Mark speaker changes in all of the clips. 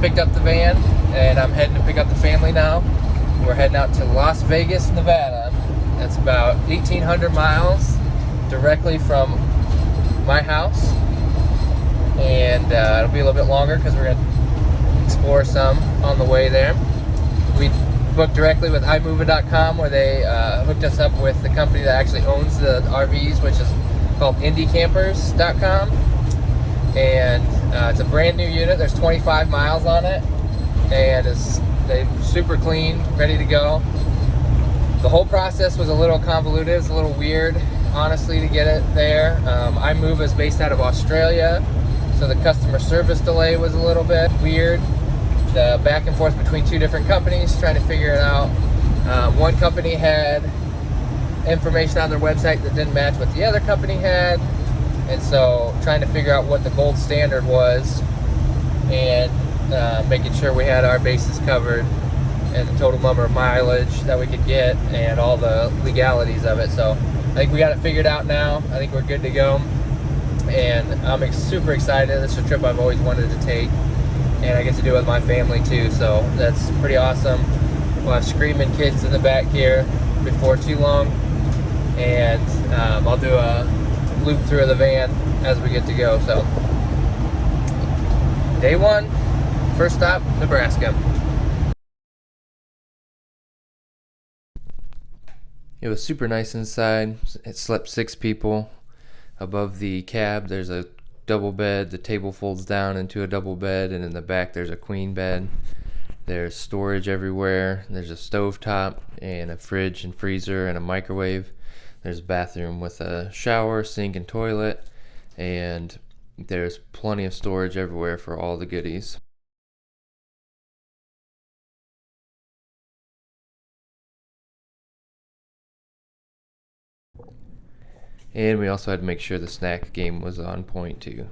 Speaker 1: picked up the van, and I'm heading to pick up the family now. We're heading out to Las Vegas, Nevada. That's about 1,800 miles directly from my house, and it'll be a little bit longer because we're going to explore some on the way there. We booked directly with iMoova.com, where they hooked us up with the company that actually owns the RVs, which is called IndyCampers.com, and it's a brand new unit. There's 25 miles on it, and they're super clean, ready to go. The whole process was a little convoluted. It's a little weird, honestly, to get it there. iMoova is based out of Australia, so the customer service delay was a little bit weird. The back and forth between two different companies, trying to figure it out. One company had information on their website that didn't match what the other company had, and so trying to figure out what the gold standard was, and making sure we had our bases covered and the total number of mileage that we could get and all the legalities of it. So I think we got it figured out now. I think we're good to go, and I'm super excited. This is a trip I've always wanted to take, and I get to do it with my family too, so that's pretty awesome. We'll have screaming kids in the back here before too long, and I'll do a loop through the van as we get to go. So day one, first stop, Nebraska. It was super nice inside. It slept 6 people. Above the cab there's a double bed. The table folds down into a double bed, and in the back there's a queen bed. There's storage everywhere. There's a stovetop and a fridge and freezer and a microwave. There's a bathroom with a shower, sink, and toilet, and there's plenty of storage everywhere for all the goodies. And we also had to make sure the snack game was on point too.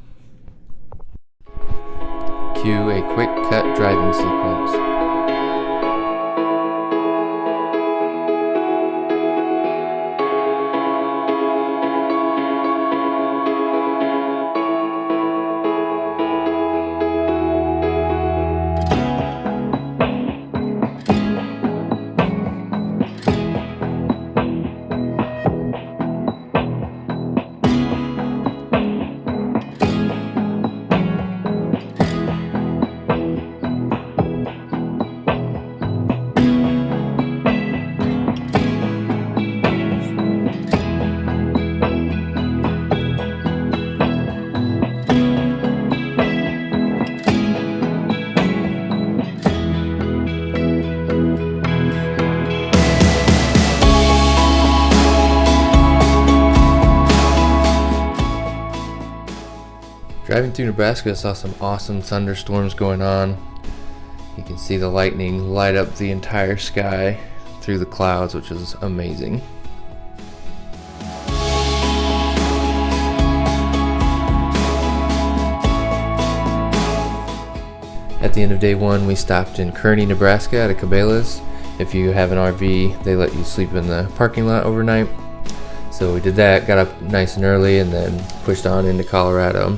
Speaker 1: Cue a quick cut driving sequence. Driving through Nebraska, I saw some awesome thunderstorms going on. You can see the lightning light up the entire sky through the clouds, which is amazing. At the end of day one, we stopped in Kearney, Nebraska at a Cabela's. If you have an RV, they let you sleep in the parking lot overnight. So we did that, got up nice and early, and then pushed on into Colorado.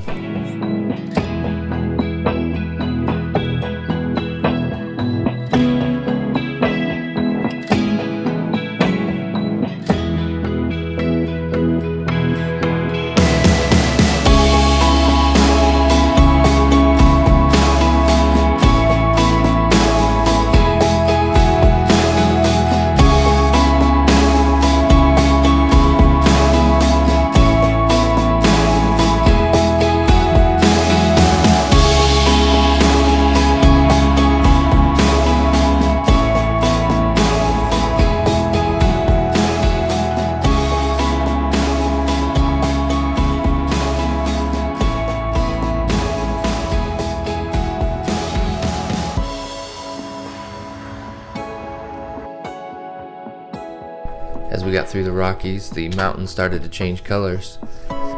Speaker 1: As we got through the Rockies, the mountains started to change colors.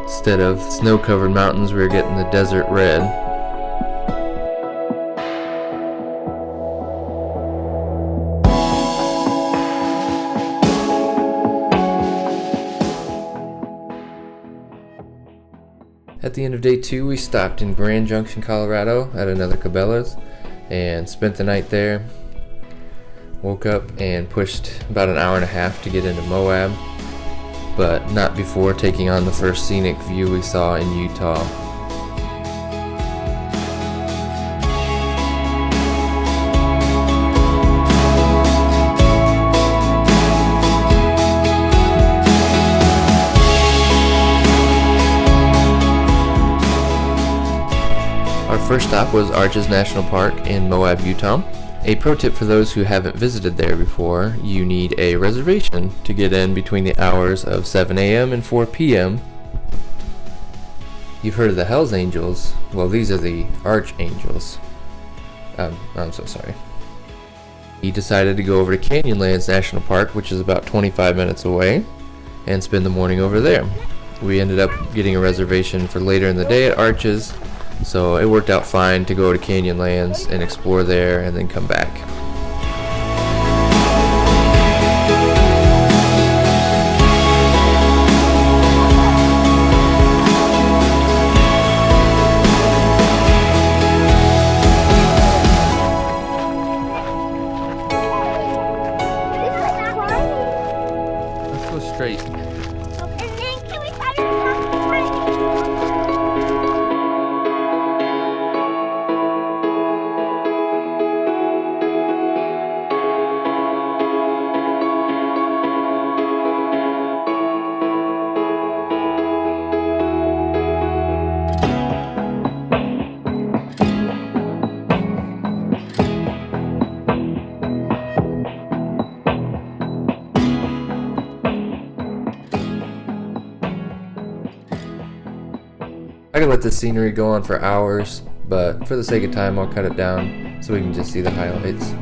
Speaker 1: Instead of snow-covered mountains, we were getting the desert red. At the end of day two, we stopped in Grand Junction, Colorado at another Cabela's. and spent the night there. Woke up and pushed about an hour and a half to get into Moab, but not before taking on the first scenic view we saw in Utah. Our first stop was Arches National Park in Moab, Utah. A pro tip for those who haven't visited there before: you need a reservation to get in between the hours of 7 a.m. and 4 p.m. You've heard of the Hells Angels. Well, these are the Archangels. I'm so sorry. He decided to go over to Canyonlands National Park, which is about 25 minutes away, and spend the morning over there. We ended up getting a reservation for later in the day at Arches, so it worked out fine to go to Canyonlands and explore there and then come back. Let's go straight. I could let this scenery go on for hours, but for the sake of time, I'll cut it down so we can just see the highlights.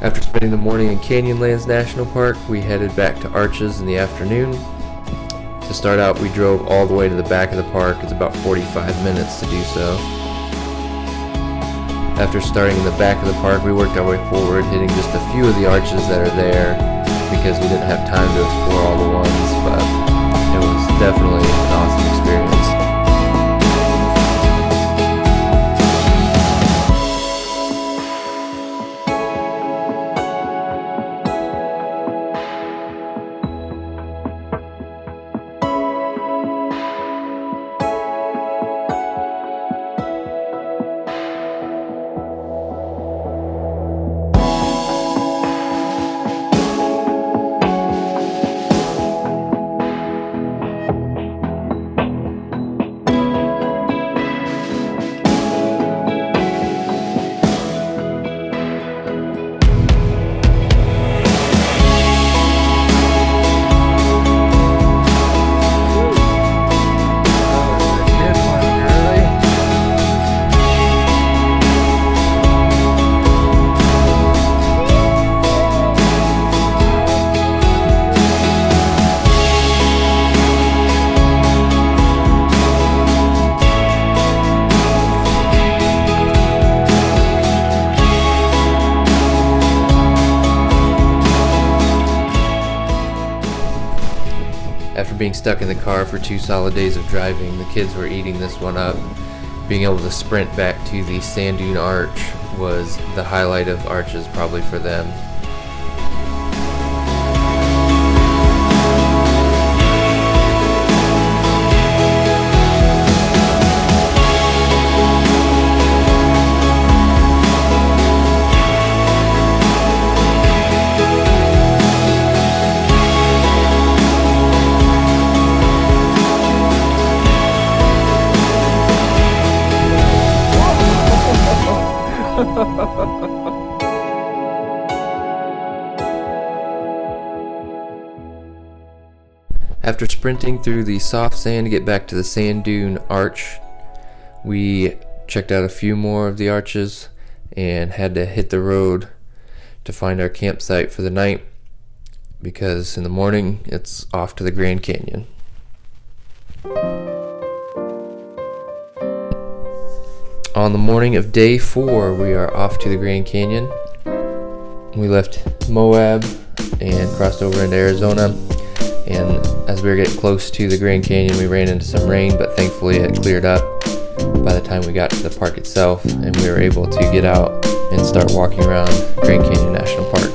Speaker 1: After spending the morning in Canyonlands National Park, we headed back to Arches in the afternoon. To start out, we drove all the way to the back of the park. It's about 45 minutes to do so. After starting in the back of the park, we worked our way forward, hitting just a few of the arches that are there because we didn't have time to explore all the ones, but it was definitely an awesome experience. After being stuck in the car for 2 solid days of driving, the kids were eating this one up. Being able to sprint back to the sand dune arch was the highlight of Arches probably for them. After sprinting through the soft sand to get back to the sand dune arch, we checked out a few more of the arches and had to hit the road to find our campsite for the night because in the morning it's off to the Grand Canyon. On the morning of day 4, we are off to the Grand Canyon. We left Moab and crossed over into Arizona, and as we were getting close to the Grand Canyon, we ran into some rain, but thankfully it cleared up by the time we got to the park itself, and we were able to get out and start walking around Grand Canyon National Park.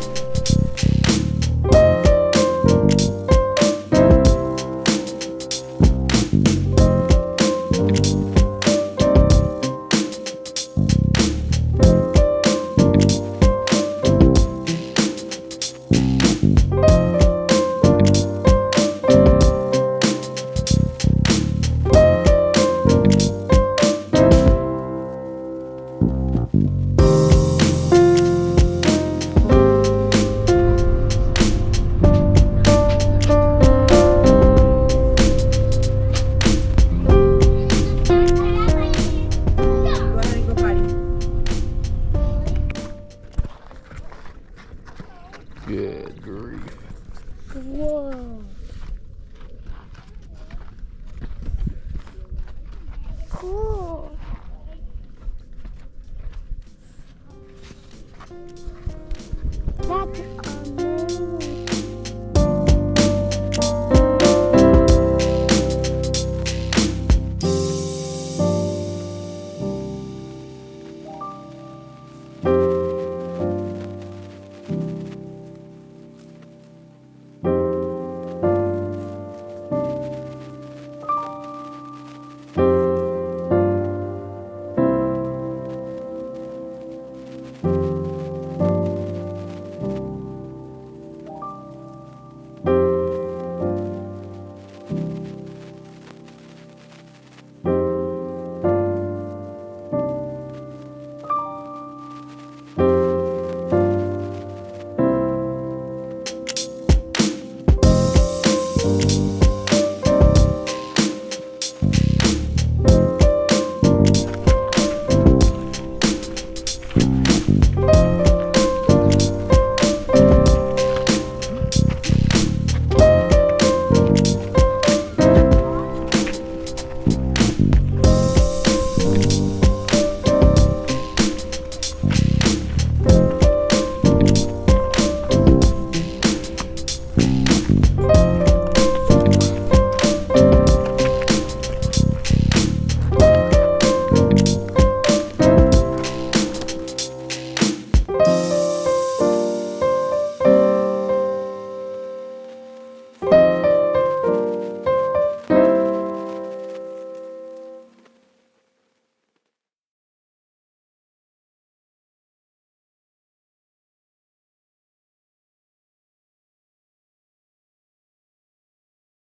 Speaker 1: Good grief.
Speaker 2: Whoa. Cool. That's amazing.